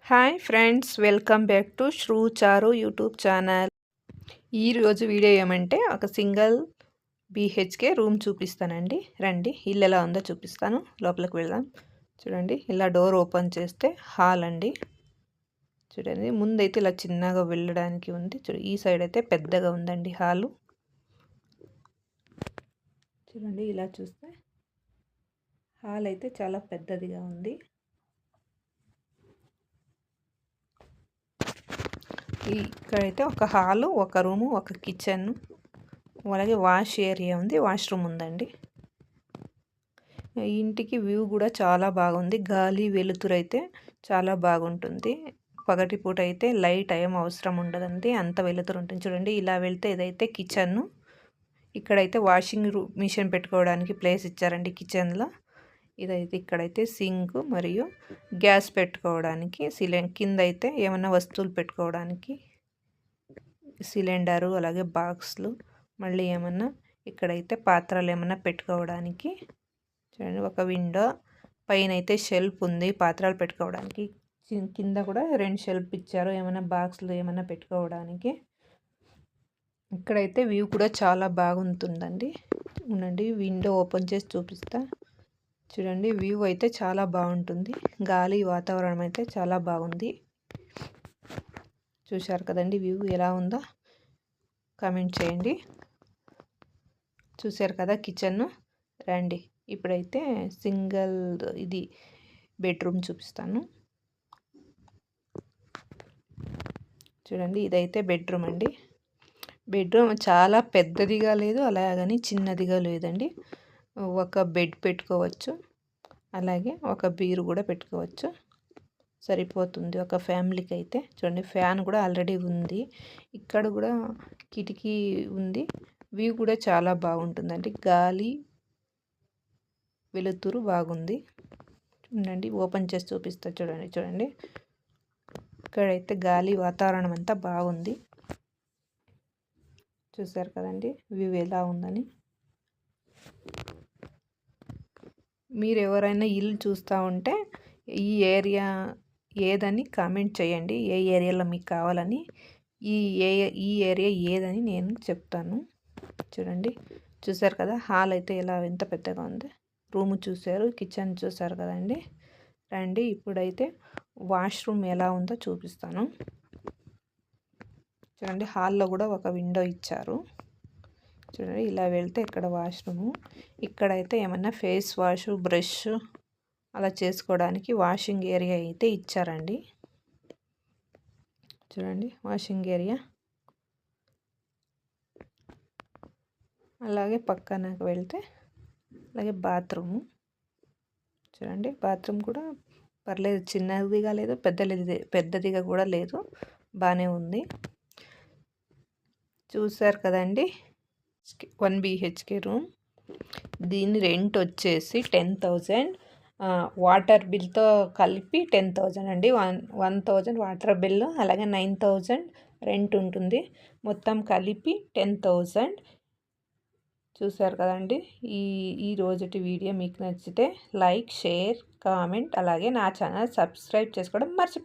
Hi friends, welcome back to Shru Charu YouTube channel. ఈరోజు video ఏమంటే ఒక సింగిల్ బీహెచ్కే రూమ్ చూపిస్తానండి. రండి, ఇల్లు ఎలా ఉందో చూపిస్తాను. లోపలికి వెళ్దాం. చూడండి, ఇలా డోర్ ఓపెన్ చేస్తే హాల్ అండి. చూడండి, ముందైతే ఇలా చిన్నగా వెళ్ళడానికి ఉంది. ఈ సైడ్ అయితే పెద్దగా ఉందండి హాలు. చూడండి, ఇలా చూస్తే హాల్ అయితే చాలా పెద్దదిగా ఉంది. ఇక్కడైతే ఒక హాలు, ఒక రూము, ఒక కిచెన్, అలాగే వాష్ ఏరియా ఉంది, వాష్రూమ్ ఉందండి. ఇంటికి వ్యూ కూడా చాలా బాగుంది. గాలి వెలుతురు అయితే చాలా బాగుంటుంది. పగటిపూట అయితే లైట్ ఏం అవసరం ఉండదండి, అంత వెలుతురు ఉంటుంది. చూడండి, ఇలా వెళ్తే ఇదైతే కిచెన్. ఇక్కడైతే వాషింగ్ మిషన్ పెట్టుకోవడానికి ప్లేస్ ఇచ్చారండి కిచెన్లో. ఇదైతే ఇక్కడైతే సింక్ మరియు గ్యాస్ పెట్టుకోవడానికి, కింద అయితే ఏమైనా వస్తువులు పెట్టుకోవడానికి సిలిండరు, అలాగే బాక్స్లు, మళ్ళీ ఏమన్నా ఇక్కడైతే పాత్రలు ఏమన్నా పెట్టుకోవడానికి. చూడండి, ఒక విండో, పైన అయితే షెల్ఫ్ ఉంది పాత్రలు పెట్టుకోవడానికి. కింద కూడా 2 షెల్ఫ్ ఇచ్చారు, ఏమైనా బాక్స్లు ఏమైనా పెట్టుకోవడానికి. ఇక్కడైతే వ్యూ కూడా చాలా బాగుంటుందండి. ఉండండి, విండో ఓపెన్ చేసి చూపిస్తా. చూడండి, వ్యూ అయితే చాలా బాగుంటుంది. గాలి వాతావరణం అయితే చాలా బాగుంది. చూశారు కదండి, వ్యూ ఎలా ఉందో కామెంట్ చేయండి. చూశారు కదా కిచెన్. రండి, ఇప్పుడైతే సింగిల్ ఇది బెడ్రూమ్ చూపిస్తాను. చూడండి, ఇదైతే బెడ్రూమ్ అండి. బెడ్రూమ్ చాలా పెద్దదిగా లేదు, అలాగని చిన్నదిగా లేదండి. ఒక బెడ్ పెట్టుకోవచ్చు, అలాగే ఒక బీరు కూడా పెట్టుకోవచ్చు, సరిపోతుంది ఒక ఫ్యామిలీకి అయితే. చూడండి, ఫ్యాన్ కూడా ఆల్రెడీ ఉంది. ఇక్కడ కూడా కిటికీ ఉంది. వ్యూ కూడా చాలా బాగుంటుందండి. గాలి వెలుతురు బాగుంది. చూడండి, ఓపెన్ చేసి చూపిస్తా. చూడండి, ఇక్కడైతే గాలి వాతావరణం అంతా బాగుంది. చూసారు కదండి వ్యూ ఎలా ఉందని. మీరు ఎవరైనా ఇల్లు చూస్తూ ఉంటే ఈ ఏరియా ఏదని కామెంట్ చేయండి, ఏ ఏరియాలో మీకు కావాలని. ఈ ఏరియా ఏదని నేను చెప్తాను. చూడండి, చూసారు కదా హాల్ అయితే ఎంత పెద్దగా ఉంది. రూమ్ చూసారు, కిచెన్ చూసారు కదండి. రండి, ఇప్పుడైతే వాష్రూమ్ ఎలా ఉందో చూపిస్తాను. చూడండి, హాల్లో కూడా ఒక విండో ఇచ్చారు. చూడండి, ఇలా వెళ్తే ఇక్కడ వాష్రూము. ఇక్కడైతే ఏమన్నా ఫేస్ వాష్, బ్రష్ అలా చేసుకోవడానికి వాషింగ్ ఏరియా అయితే ఇచ్చారండి. చూడండి, వాషింగ్ ఏరియా. అలాగే పక్కనకు వెళ్తే అలాగే బాత్రూము. చూడండి, బాత్రూమ్ కూడా పర్లేదు, చిన్నదిగా లేదు, పెద్దదిగా కూడా లేదు, బాగానే ఉంది. చూసారు కదండి, 1 BHK రూమ్. దీని రెంట్ వచ్చేసి 10,000. వాటర్ బిల్తో కలిపి 10,000 అండి. 1,000 వాటర్ బిల్, అలాగే 9,000 రెంట్ ఉంటుంది. మొత్తం కలిపి 10,000. చూసారు కదండి. ఈ రోజుటి వీడియో మీకు నచ్చితే లైక్, షేర్, కామెంట్, అలాగే నా ఛానల్ సబ్స్క్రైబ్ చేసుకోవడం మర్చిపోండి.